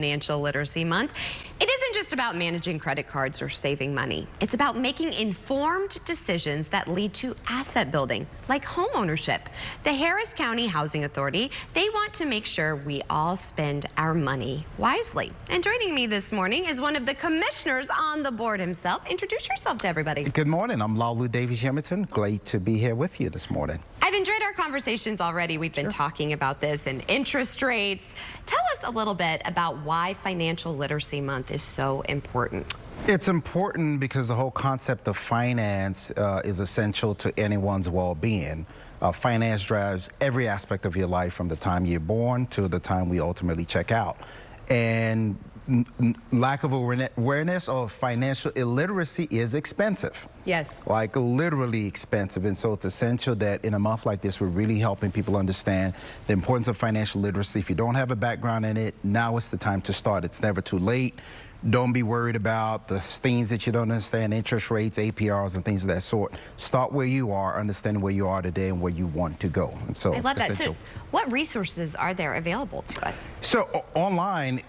Financial Literacy Month. It isn't just about managing credit cards or saving money. It's about making informed decisions that lead to asset building, like home ownership. The Harris County Housing Authority, they want to make sure we all spend our money wisely. And joining me this morning is one of the commissioners on the board himself. Introduce yourself to everybody. Good morning. I'm Laulu Davies-Yemerton. Great to be here with you this morning. I've enjoyed our conversations already. We've been talking about this and interest rates. Tell us a little bit about why Financial Literacy Month is so important. It's important because the whole concept of finance is essential to anyone's well-being. Finance drives every aspect of your life from the time you're born to the time we ultimately check out. And lack of awareness of financial illiteracy is expensive. Yes. Like literally expensive. And so it's essential that in a month like this, we're really helping people understand the importance of financial literacy. If you don't have a background in it, now is the time to start. It's never too late. Don't be worried about the things that you don't understand, interest rates, APRs, and things of that sort. Start where you are, understanding where you are today and where you want to go. And so I love that. So what resources are there available to us? So online,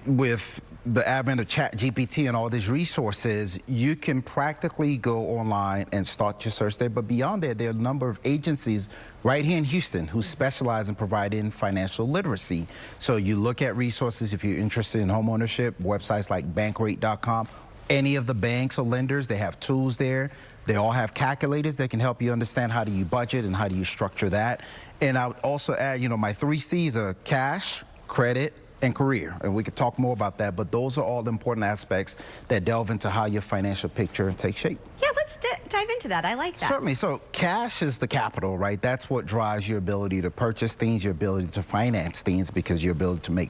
with the advent of ChatGPT and all these resources, you can practically go online and start your search there. But beyond that, there are a number of agencies right here in Houston who specialize in providing financial literacy. So you look at resources if you're interested in home ownership, websites like bankrate.com. Any of the banks or lenders, they have tools there. They all have calculators that can help you understand how do you budget and how do you structure that. And I would also add, my 3 C's are cash, credit, and career, and we could talk more about that, but those are all the important aspects that delve into how your financial picture takes shape. Yeah, let's dive into that. I like that. Certainly. So cash is the capital, right? That's what drives your ability to purchase things, your ability to finance things, because your ability to make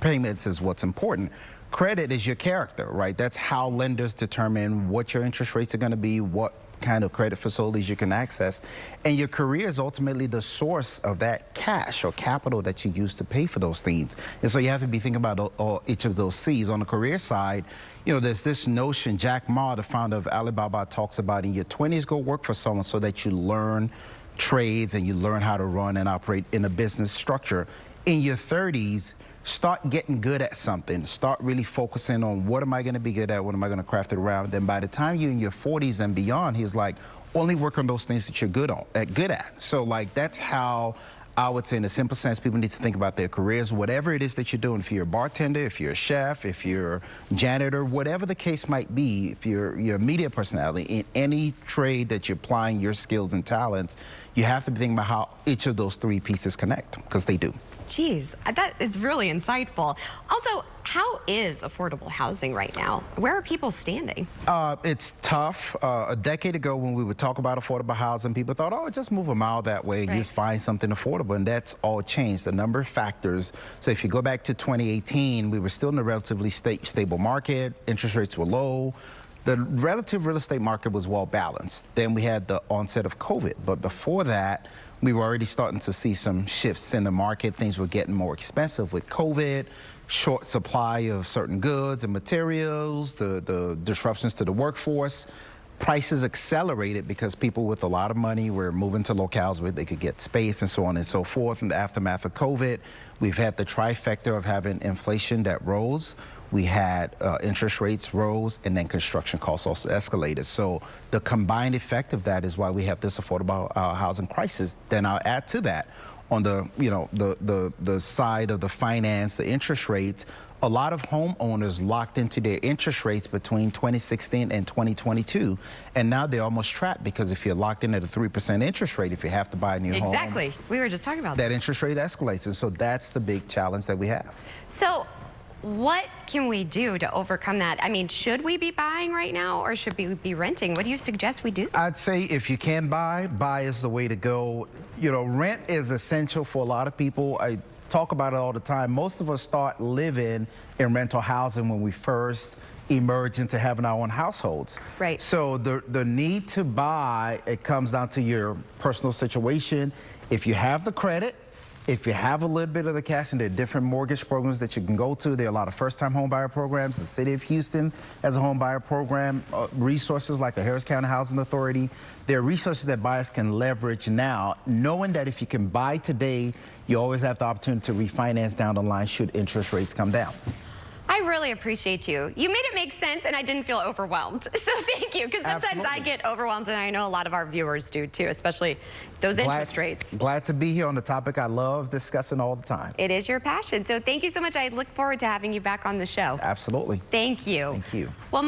payments is what's important. Credit is your character, right? That's how lenders determine what your interest rates are going to be, what kind of credit facilities you can access, and your career is ultimately the source of that cash or capital that you use to pay for those things. And so you have to be thinking about each of those C's. On the career side, there's this notion, Jack Ma, the founder of Alibaba, talks about in your 20s, go work for someone so that you learn trades and you learn how to run and operate in a business structure. In your 30s, start getting good at something. Start really focusing on what am I going to be good at, what am I going to craft it around. Then by the time you're in your 40s and beyond, he's like, only work on those things that you're good at. So that's how I would say in a simple sense, people need to think about their careers, whatever it is that you're doing. If you're a bartender, if you're a chef, if you're a janitor, whatever the case might be, if you're a media personality, in any trade that you're applying your skills and talents, you have to be thinking about how each of those 3 pieces connect, because they do. Geez, that is really insightful. Also, how is affordable housing right now? Where are people standing? It's tough. A decade ago, when we would talk about affordable housing, people thought, oh, just move a mile that way and you find something affordable. And that's all changed. A number of factors. So if you go back to 2018, we were still in a relatively stable market. Interest rates were low. The relative real estate market was well balanced. Then we had the onset of COVID. But before that, we were already starting to see some shifts in the market. Things were getting more expensive with COVID, short supply of certain goods and materials, the disruptions to the workforce. Prices accelerated because people with a lot of money were moving to locales where they could get space and so on and so forth. In the aftermath of COVID, we've had the trifecta of having inflation that rose. We had interest rates rose, and then construction costs also escalated. So the combined effect of that is why we have this affordable housing crisis. Then I'll add to that, on the side of the finance, the interest rates, a lot of homeowners locked into their interest rates between 2016 and 2022, and now they're almost trapped, because if you're locked in at a 3% interest rate, if you have to buy a new home, exactly, we were just talking about that interest rate escalates, and so that's the big challenge that we have. So what can we do to overcome that? I mean, should we be buying right now, or should we be renting? What do you suggest we do? I'd say if you can buy is the way to go. Rent is essential for a lot of people. I talk about it all the time. Most of us start living in rental housing when we first emerge into having our own households. Right. So the need to buy, it comes down to your personal situation. If you have the credit, If you have a little bit of the cash, and there are different mortgage programs that you can go to. There are a lot of first-time home buyer programs. The city of Houston has a home buyer program. Resources like the Harris County Housing Authority. There are resources that buyers can leverage now, knowing that if you can buy today, you always have the opportunity to refinance down the line should interest rates come down. I really appreciate you. You made it make sense, and I didn't feel overwhelmed. So thank you, because sometimes I get overwhelmed, and I know a lot of our viewers do too, especially those interest rates. Glad to be here on the topic I love discussing all the time. It is your passion. So thank you so much. I look forward to having you back on the show. Absolutely. Thank you. Thank you. Well,